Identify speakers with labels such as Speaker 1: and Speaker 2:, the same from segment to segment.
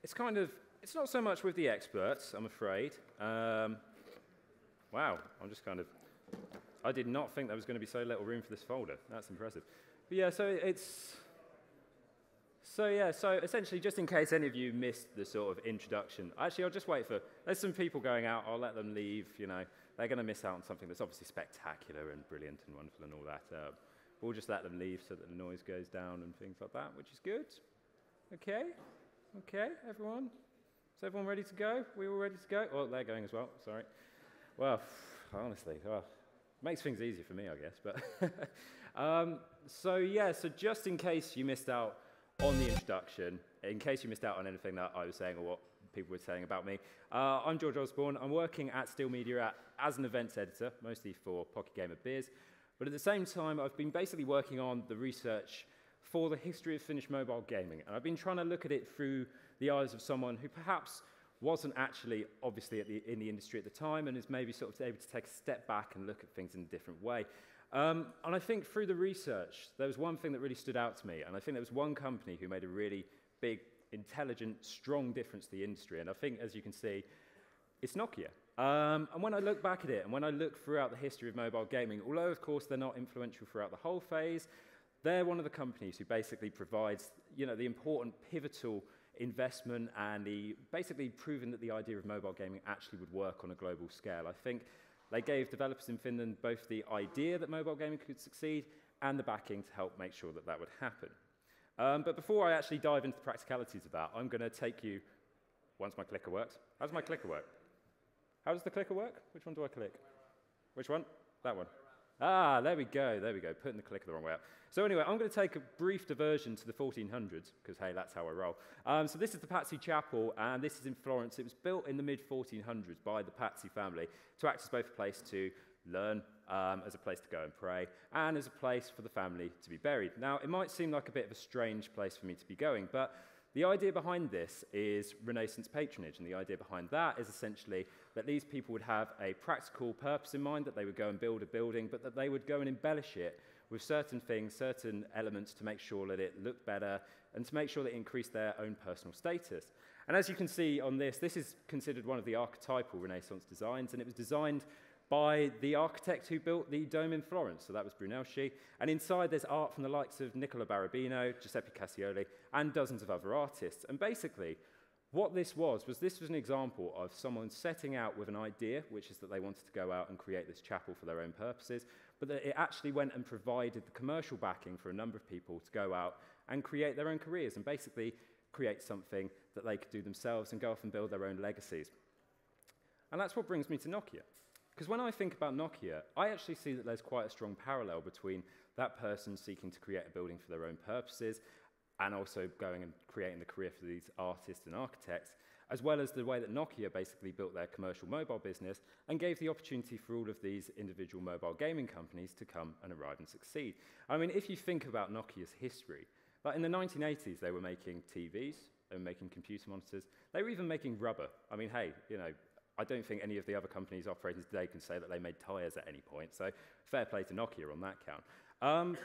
Speaker 1: it's not so much with the experts, I'm afraid. Wow, I'm just kind of, I did not think there was going to be so little room for this folder. That's impressive. But yeah, so essentially, just in case any of you missed the sort of introduction, actually, I'll just wait for, there's some people going out, I'll let them leave, you know, they're going to miss out on something that's obviously spectacular and brilliant and wonderful and all that. We'll just let them leave so that the noise goes down and things like that, which is good. Okay, everyone? Is everyone ready to go? We all ready to go? Oh, they're going as well, sorry. Well, honestly, makes things easier for me, I guess. But so just in case you missed out on the introduction, in case you missed out on anything that I was saying or what people were saying about me, I'm George Osborn. I'm working at Still Media as an events editor, mostly for PocketGamer.biz. But at the same time, I've been basically working on the research for the history of Finnish mobile gaming. And I've been trying to look at it through the eyes of someone who perhaps wasn't actually, obviously, in the industry at the time and is maybe sort of able to take a step back and look at things in a different way. And I think through the research, there was one thing that really stood out to me, and I think there was one company who made a really big, intelligent, strong difference to the industry, and I think, as you can see, it's Nokia. And when I look back at it, and when I look throughout the history of mobile gaming, although, of course, they're not influential throughout the whole phase, they're one of the companies who basically provides, you know, the important pivotal investment and basically proving that the idea of mobile gaming actually would work on a global scale. I think they gave developers in Finland both the idea that mobile gaming could succeed and the backing to help make sure that that would happen. But before I actually dive into the practicalities of that, I'm going to take you, once my clicker works. How does my clicker work? How does the clicker work? Which one do I click? Which one? That one. Ah, there we go, putting the clicker the wrong way up. So anyway, I'm going to take a brief diversion to the 1400s, because hey, that's how I roll. So this is the Patsy Chapel, and this is in Florence. It was built in the mid-1400s by the Patsy family to act as both a place to learn, as a place to go and pray, and as a place for the family to be buried. Now, it might seem like a bit of a strange place for me to be going, but the idea behind this is Renaissance patronage, and the idea behind that is essentially that these people would have a practical purpose in mind, that they would go and build a building, but that they would go and embellish it with certain things, certain elements to make sure that it looked better and to make sure that it increased their own personal status. And as you can see on this is considered one of the archetypal Renaissance designs, and it was designed by the architect who built the dome in Florence, so that was Brunelleschi. And inside there's art from the likes of Nicola Barabino, Giuseppe Cassioli, and dozens of other artists. And basically, what this was an example of someone setting out with an idea, which is that they wanted to go out and create this chapel for their own purposes, but that it actually went and provided the commercial backing for a number of people to go out and create their own careers and basically create something that they could do themselves and go off and build their own legacies. And that's what brings me to Nokia. Because when I think about Nokia, I actually see that there's quite a strong parallel between that person seeking to create a building for their own purposes and also going and creating the career for these artists and architects, as well as the way that Nokia basically built their commercial mobile business and gave the opportunity for all of these individual mobile gaming companies to come and arrive and succeed. I mean, if you think about Nokia's history, like in the 1980s, they were making TVs, they were making computer monitors, they were even making rubber. I mean, hey, you know, I don't think any of the other companies operating today can say that they made tyres at any point, so fair play to Nokia on that count.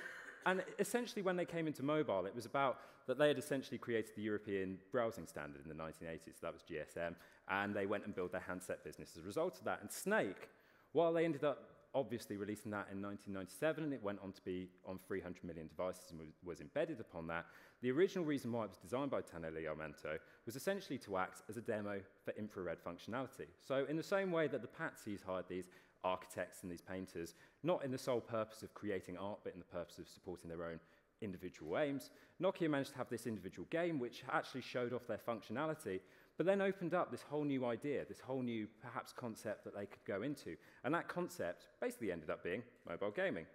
Speaker 1: And essentially when they came into mobile, it was about that they had essentially created the European browsing standard in the 1980s, so that was GSM, and they went and built their handset business as a result of that. And Snake, while they ended up obviously releasing that in 1997, and it went on to be on 300 million devices and was embedded upon that, the original reason why it was designed by Taneli Armento was essentially to act as a demo for infrared functionality. So in the same way that the Patsys hired these architects and these painters, not in the sole purpose of creating art, but in the purpose of supporting their own individual aims, Nokia managed to have this individual game which actually showed off their functionality, but then opened up this whole new idea, this whole new, perhaps, concept that they could go into. And that concept basically ended up being mobile gaming.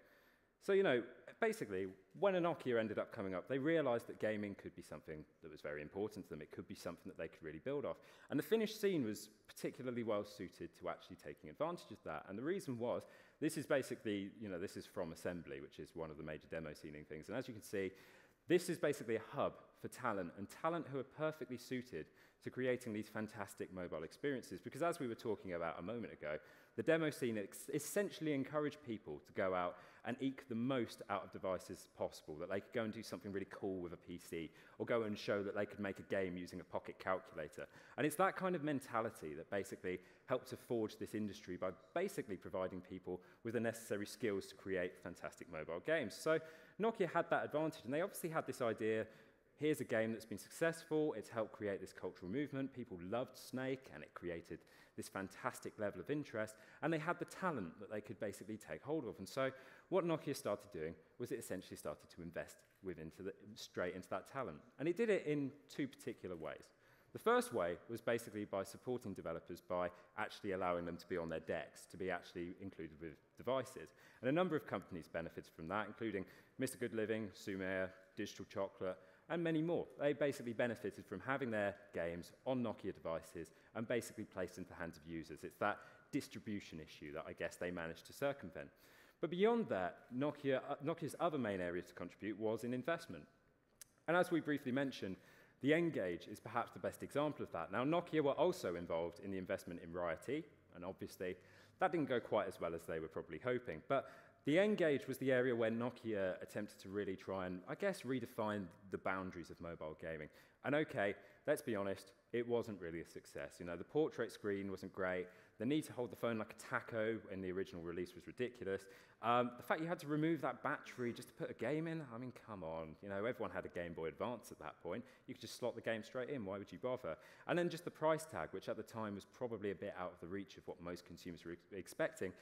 Speaker 1: So, you know, basically, when a Nokia ended up coming up, they realized that gaming could be something that was very important to them. It could be something that they could really build off. And the Finnish scene was particularly well suited to actually taking advantage of that. And the reason was, this is basically, you know, this is from Assembly, which is one of the major demo scening things. And as you can see, this is basically a hub for talent, and talent who are perfectly suited to creating these fantastic mobile experiences. Because as we were talking about a moment ago, the demo scene essentially encouraged people to go out and eke the most out of devices possible, that they could go and do something really cool with a PC, or go and show that they could make a game using a pocket calculator. And it's that kind of mentality that basically helped to forge this industry by basically providing people with the necessary skills to create fantastic mobile games. So Nokia had that advantage, and they obviously had this idea: here's a game that's been successful, it's helped create this cultural movement, people loved Snake, and it created this fantastic level of interest, and they had the talent that they could basically take hold of. And so what Nokia started doing was it essentially started to invest straight into that talent. And it did it in two particular ways. The first way was basically by supporting developers by actually allowing them to be on their decks, to be actually included with devices. And a number of companies benefited from that, including Mr. Good Living, Sumer, Digital Chocolate, and many more. They basically benefited from having their games on Nokia devices and basically placed into the hands of users. It's that distribution issue that I guess they managed to circumvent. But beyond that, Nokia's other main area to contribute was in investment. And as we briefly mentioned, the Ngage is perhaps the best example of that. Now, Nokia were also involved in the investment in Riot, and obviously that didn't go quite as well as they were probably hoping. But the Ngage was the area where Nokia attempted to really try and, I guess, redefine the boundaries of mobile gaming. And okay, let's be honest, it wasn't really a success. You know, the portrait screen wasn't great. The need to hold the phone like a taco in the original release was ridiculous. The fact you had to remove that battery just to put a game in, I mean, come on. You know, everyone had a Game Boy Advance at that point. You could just slot the game straight in. Why would you bother? And then just the price tag, which at the time was probably a bit out of the reach of what most consumers were expecting,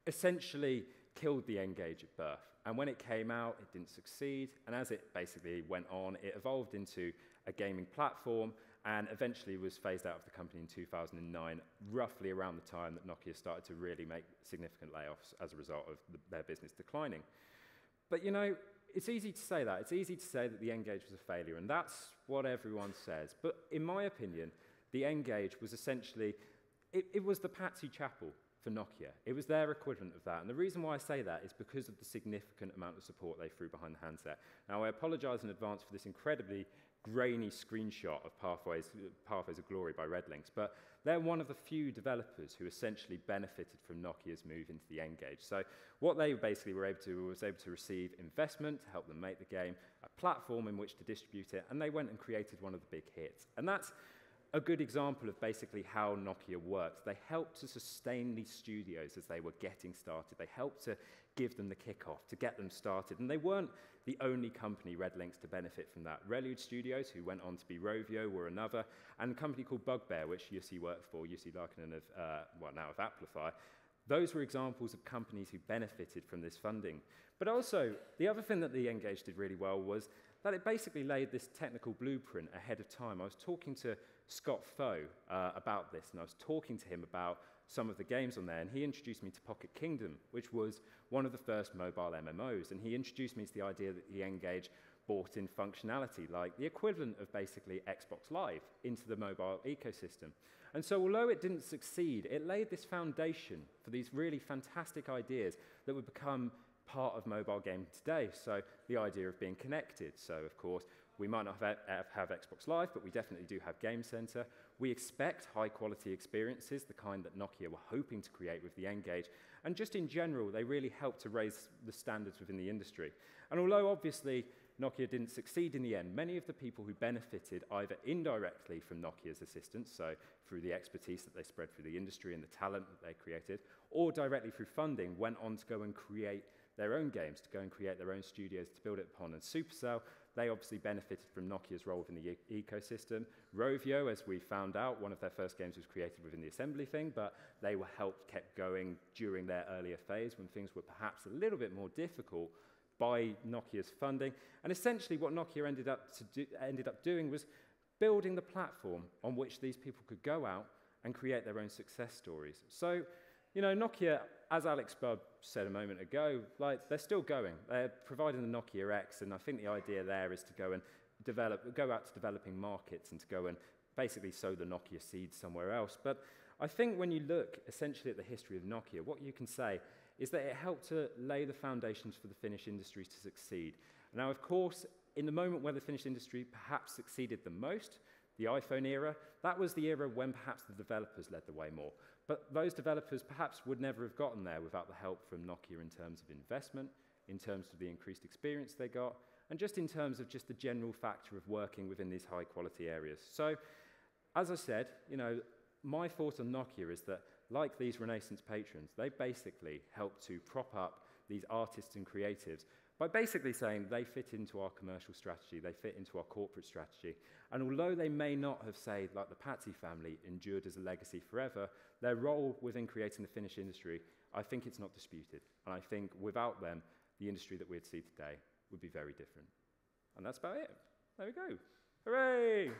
Speaker 1: essentially killed the Ngage at birth. And when it came out, it didn't succeed. And as it basically went on, it evolved into a gaming platform and eventually was phased out of the company in 2009, roughly around the time that Nokia started to really make significant layoffs as a result of their business declining. But you know, it's easy to say that. It's easy to say that the Ngage was a failure, and that's what everyone says. But in my opinion, the Ngage was essentially, it was the Patsy Chapel for Nokia. It was their equivalent of that. And the reason why I say that is because of the significant amount of support they threw behind the handset. Now, I apologize in advance for this incredibly grainy screenshot of Pathways of Glory by Redlinks, but they're one of the few developers who essentially benefited from Nokia's move into the Ngage. So what they basically were able to do was able to receive investment to help them make the game, a platform in which to distribute it, and they went and created one of the big hits. And that's a good example of basically how Nokia worked. They helped to sustain these studios as they were getting started. They helped to give them the kickoff, to get them started. And they weren't the only company, Redlinks, to benefit from that. Relude Studios, who went on to be Rovio, were another, and a company called Bugbear, which Jussi worked for, Jussi Larkinen of, now of Amplify. Those were examples of companies who benefited from this funding. But also, the other thing that the Ngage did really well was that it basically laid this technical blueprint ahead of time. I was talking to Scott Foe about this, and I was talking to him about some of the games on there, and he introduced me to Pocket Kingdom, which was one of the first mobile MMOs, and he introduced me to the idea that the Ngage brought in functionality, like the equivalent of basically Xbox Live into the mobile ecosystem. And so although it didn't succeed, it laid this foundation for these really fantastic ideas that would become part of mobile gaming today. So the idea of being connected. So of course, we might not have Xbox Live, but we definitely do have Game Center. We expect high quality experiences, the kind that Nokia were hoping to create with the Ngage. And just in general, they really helped to raise the standards within the industry. And although obviously Nokia didn't succeed in the end, many of the people who benefited either indirectly from Nokia's assistance, so through the expertise that they spread through the industry and the talent that they created, or directly through funding, went on to go and create their own games, to go and create their own studios to build it upon. And Supercell, they obviously benefited from Nokia's role within the ecosystem. Rovio, as we found out, one of their first games was created within the assembly thing, but they were kept going during their earlier phase when things were perhaps a little bit more difficult by Nokia's funding. And essentially what Nokia ended up doing was building the platform on which these people could go out and create their own success stories. So, you know, Nokia, as Alex Bubb said a moment ago, like, they're still going. They're providing the Nokia X, and I think the idea there is to go and go out to developing markets and to go and basically sow the Nokia seed somewhere else. But I think when you look essentially at the history of Nokia, what you can say is that it helped to lay the foundations for the Finnish industry to succeed. Now, of course, in the moment where the Finnish industry perhaps succeeded the most, the iPhone era, that was the era when perhaps the developers led the way more. But those developers perhaps would never have gotten there without the help from Nokia in terms of investment, in terms of the increased experience they got, and just in terms of just the general factor of working within these high-quality areas. So, as I said, my thought on Nokia is that, like these Renaissance patrons, they basically help to prop up these artists and creatives by basically saying they fit into our commercial strategy, they fit into our corporate strategy. And although they may not have, say, like the Patsy family, endured as a legacy forever, their role within creating the Finnish industry, I think it's not disputed. And I think without them, the industry that we'd see today would be very different. And that's about it. There we go. Hooray!